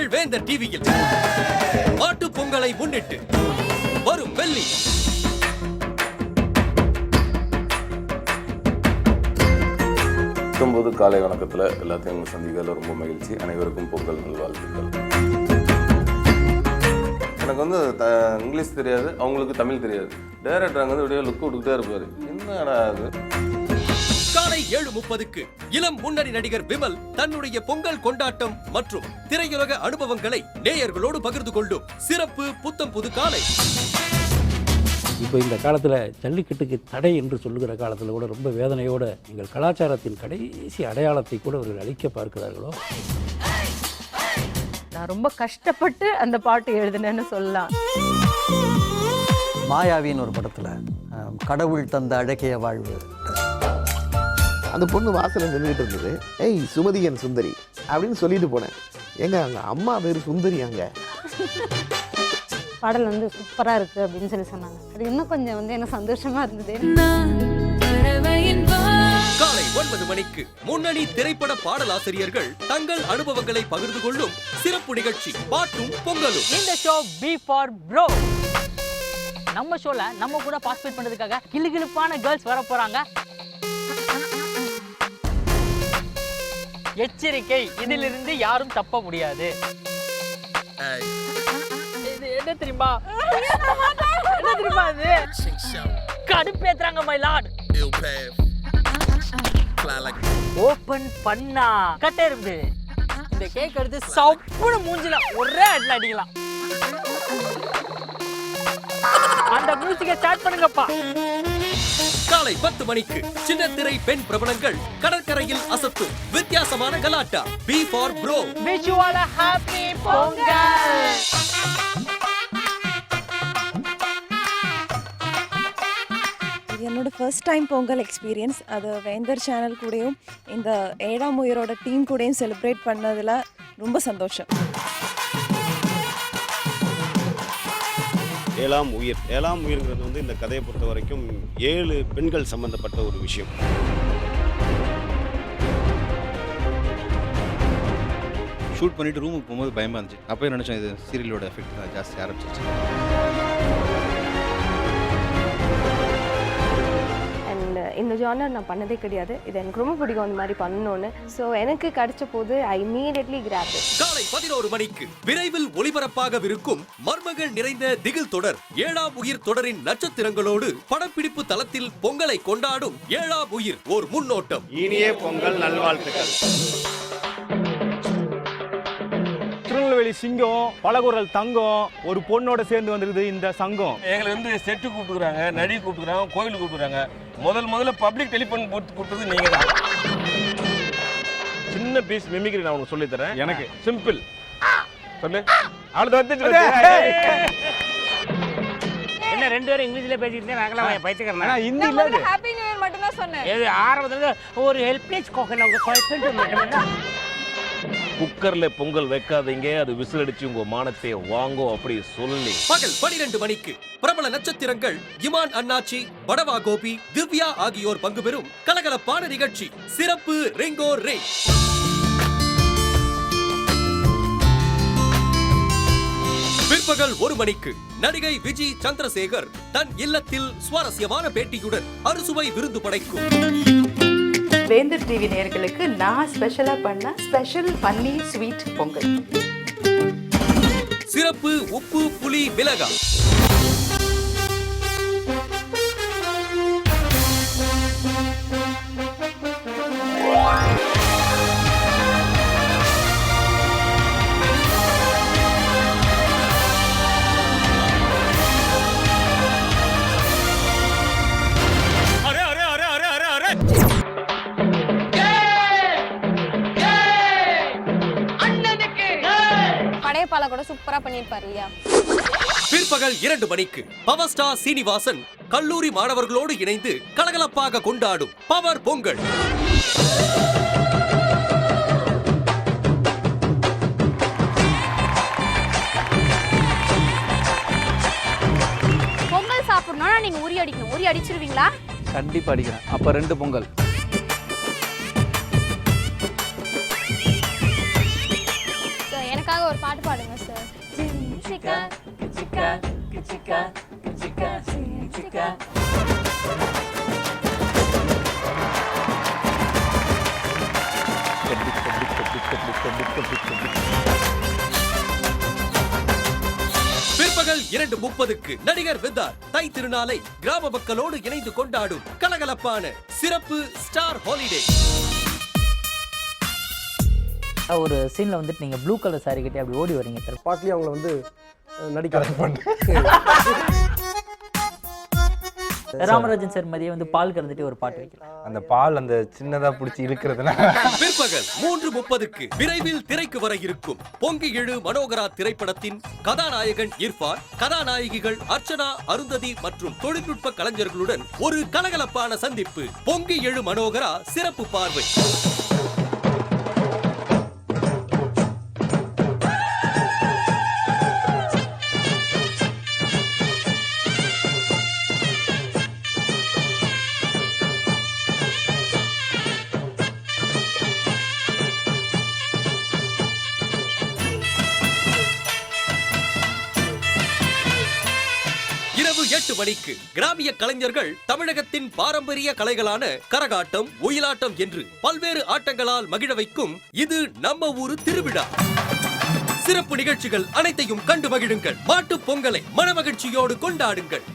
உங்கள் வேந்தர் டிவியில் மாட்டு பொங்கலை முன்னிட்டு வரும் வெள்ளி காலை வணக்கத்தில் எல்லாத்தையும் சந்திக்கிறதுல ரொம்ப மகிழ்ச்சி. அனைவருக்கும் பொங்கல் நல்வாழ்த்துக்கள். எனக்கு வந்து இங்கிலீஷ் தெரியாது, அவங்களுக்கு தமிழ் தெரியாது. டைரக்டர் அங்கே வந்து அப்படியே லுக் விட்டுக்கிட்டே இருப்பார். என்னடா அது? காலை 7:30க்கு இளம் முன்னணி நடிகர் விமல் தன்னுடைய பொங்கல் கொண்டாட்டம் மற்றும் திரையுலக அனுபவங்களை நேயர்களோடு பகிர்ந்து கொள்ளும் சிறப்பு புத்தம் புது காலை. இப்போ இந்த காலத்தில் ஜல்லிக்கட்டுக்கு தடை என்று சொல்லுகிற காலத்தில் கூட ரொம்ப வேதனையோடு எங்கள் கலாச்சாரத்தின் கடைசி அடையாளத்தை கூட அவர்கள் அழிக்க பார்க்கிறார்களோ. நான் ரொம்ப கஷ்டப்பட்டு அந்த பாட்டு எழுதினேன்னு சொல்லலாம். மாயாவின்னு ஒரு படத்தில் கடவுள் தந்த அழகிய வாழ்வு, அந்த பொண்ணு வாசலை நின்றுட்டு இருந்தது. ஏய் சுமதியன் சுந்தரி அப்படின்னு சொல்லிட்டு போனேன். எங்க அங்கே அம்மா பேர் சுந்தரி. அங்கே பாடல் வந்து சூப்பராக இருக்குது அப்படின்னு சொன்னாங்க. அது இன்னும் கொஞ்சம் வந்து எனக்கு சந்தோஷமா இருந்தது. காலை 9 மணிக்கு முன்னணி திரைப்பட பாடலாசிரியர்கள் தங்கள் அனுபவங்களை பகிர்ந்து கொள்ளும் சிறப்பு நிகழ்ச்சி பாட்டும் பொங்கலும். இந்த ஷோ பி ஃபார் ப்ரோ. நம்ம ஷோல நம்ம கூட பார்ட்டிசிபேட் பண்றதுக்காக கிளுகிளுப்பான கேர்ள்ஸ் வர போறாங்க. எச்சரிக்கை, இதிலிருந்து யாரும் தப்ப முடியாது. என்ன தெரியுமா அது கடுப்பேத்துறாங்க மை லார்ட். ஓபன் பண்ணா கட்டே இருக்கு. இந்த கேக் எடுத்து சப்புன்னு மூஞ்சில ஒரே அடில அடிக்கலாம். அந்த மியூசிக்கை ஸ்டார்ட் பண்ணுங்கப்பா. காலை 10 மணிக்கு சின்ன திரை பெண் பிரபலங்கள் கடற்கரையில் அசத்தும் வித்தியாசமான கலாட்டா. B for bro. Wish you all a happy Pongal. என்னோட ஃபர்ஸ்ட் டைம் பொங்கல் எக்ஸ்பீரியன்ஸ். அது வேந்தர் சேனல் கூடயும் இந்த 7ஆம் உயிரோட டீம் கூடயும் செலிப்ரேட் பண்ணதில் ரொம்ப சந்தோஷம். 7ஆம் உயிர், 7ஆம் உயிர்ங்கிறது வந்து இந்த கதையை பொறுத்த வரைக்கும் 7 பெண்கள் சம்பந்தப்பட்ட ஒரு விஷயம். ஷூட் பண்ணிட்டு ரூமுக்கு போகும்போது பயமாக இருந்துச்சு. அப்போ நினச்சோம் இது சீரியலோட எஃபெக்ட் தான் ஜாஸ்தி ஆரம்பிச்சிருச்சு. இந்த ஜானர் நான் பண்ணதே கிடையாது. இது எனக்கு ரொம்ப பிடிக்கும் அந்த மாதிரி பண்ணணும்னு. ஸோ எனக்கு கிடைச்ச போது ஐ இமீடியட்லி கிராப் இட். காலை 11 மணிக்கு விரைவில் ஒளிபரப்பாகவிருக்கும் மர்மங்கள் நிறைந்த திகில் தொடர் 7ஆம் உயிர் தொடரின் நட்சத்திரங்களோடு படப்பிடிப்பு தளத்தில் பொங்கலை கொண்டாடும் 7ஆம் உயிர் ஒரு முன்னோட்டம். இனிய பொங்கல் நல்வாழ்த்துக்கள். திருநெல்வேலி சிங்கம், பலகுரல் தங்கம், ஒரு பொண்ணோட சேர்ந்து வந்திருக்குது இந்த சங்கம். எங்களை வந்து செட்டு கூப்பிட்டுக்கிறாங்க, நடி கூப்பிட்டுக்கிறாங்க, கோயில் கூப்பிட்டுக்கிறாங்க. முதல்ல பப்ளிக் டெலிஃபோன் போட்டு கூப்பிட்டது நீங்க தான். சின்ன பீஸ் மிமிக்ரி நான் உனக்கு சொல்லி தரேன். எனக்கு சிம்பிள் சொல்லு. அடுத்து வந்து என்ன 2 பேரும் இங்கிலீஷ்ல பேசிட்டு நாங்களாம் பைத்தியக்காரனா? ஹிந்தி இல்ல, ஹாப்பி நியூ இயர் மட்டும் தான் சொன்னேன். இது ஆரம்பத்துல ஒரு ஹெல்ப்லெஸ் கோகன் அவங்க கோயில்ட்டு மட்டும். குக்கர்ல பொங்கல் வைக்காதீங்க, அது விசில் அடிச்சு உங்க மானத்தை வாங்கும் அப்படி சொல்லி. பகல் 12 மணிக்கு பிரபல நட்சத்திரங்கள் இமான் அண்ணாச்சி, படவா கோபி, திவ்யா ஆகியோர் பங்கு பெறும் கலகலப்பான நிகழ்ச்சி சிறப்பு ரிங்கோ ரே. பிற்பகல் 1 மணிக்கு நடிகை விஜி சந்திரசேகர் தன் இல்லத்தில் சுவாரஸ்யமான பேட்டியுடன் அறுசுவை விருந்து படைக்கும். வேந்தர் டிவி நேயர்களுக்கு நான் ஸ்பெஷலா பண்ண ஸ்பெஷல் பன்னீர் ஸ்வீட் பொங்கல். சிறப்பு உப்பு புளி மிளகா. பாலா கூட சூப்பரா பண்ணிருப்பாரு இல்லையா? பிற்பகல் 2 மணிக்கு பவர் ஸ்டார் சீனிவாசன் கல்லூரி மாணவர்களோடு இணைந்து கலகலப்பாக கொண்டாடும் பவர் பொங்கல். பொங்கல் சாப்பிடணும்னா நீங்க உரி அடிக்கணும். உரி அடிச்சிருவீங்களா? கண்டிப்பா அடிக்கிறேன். அப்ப 2 பொங்கல். எனக்காக ஒரு பாட்டு பாடுங்க சார். சிக்கா சிக்கா சிக்கா சிக்கா சிக்கா. பிற்பகல் 2:30க்கு நடிகர் வித்தார் தை திருநாளை கிராம மக்களோடு இணைந்து கொண்டாடும் கலகலப்பான சிறப்பு ஸ்டார் ஹாலிடே. ஒரு சீன்ல வந்துட்டு நீங்க ப்ளூ கலர் சாரி கட்டி அப்படி ஓடி வரீங்க சார். பாட்லி அவங்கள வந்து நடிக்க ராமராஜன் சார் மதியம் வந்து பால் கறந்துட்டு ஒரு பாட்டு வைக்கலாம். அந்த பால் அந்த சின்னதா பிடிச்சி இழுக்கிறதுனா. பிற்பகல் 3:30க்கு விரைவில் திரைக்கு வர இருக்கும் பொங்கி எழு மனோகரா திரைப்படத்தின் கதாநாயகன் இர்ஃபான், கதாநாயகிகள் அர்ச்சனா, அருந்ததி மற்றும் தொழில்நுட்ப கலைஞர்களுடன் ஒரு கலகலப்பான சந்திப்பு. பொங்கி எழு மனோகரா சிறப்பு பார்வை. இரவு 8 மணிக்கு கிராமிய கலைஞர்கள் தமிழகத்தின் பாரம்பரிய கலைகளான கரகாட்டம், ஒயிலாட்டம் என்று பல்வேறு ஆட்டங்களால் மகிழ வைக்கும் இது நம்ம ஊரு திருவிழா. சிறப்பு நிகழ்ச்சிகள் அனைத்தையும் கண்டு மகிழுங்கள். மாட்டுப் பொங்கலை மனமகிழ்ச்சியோடு கொண்டாடுங்கள்.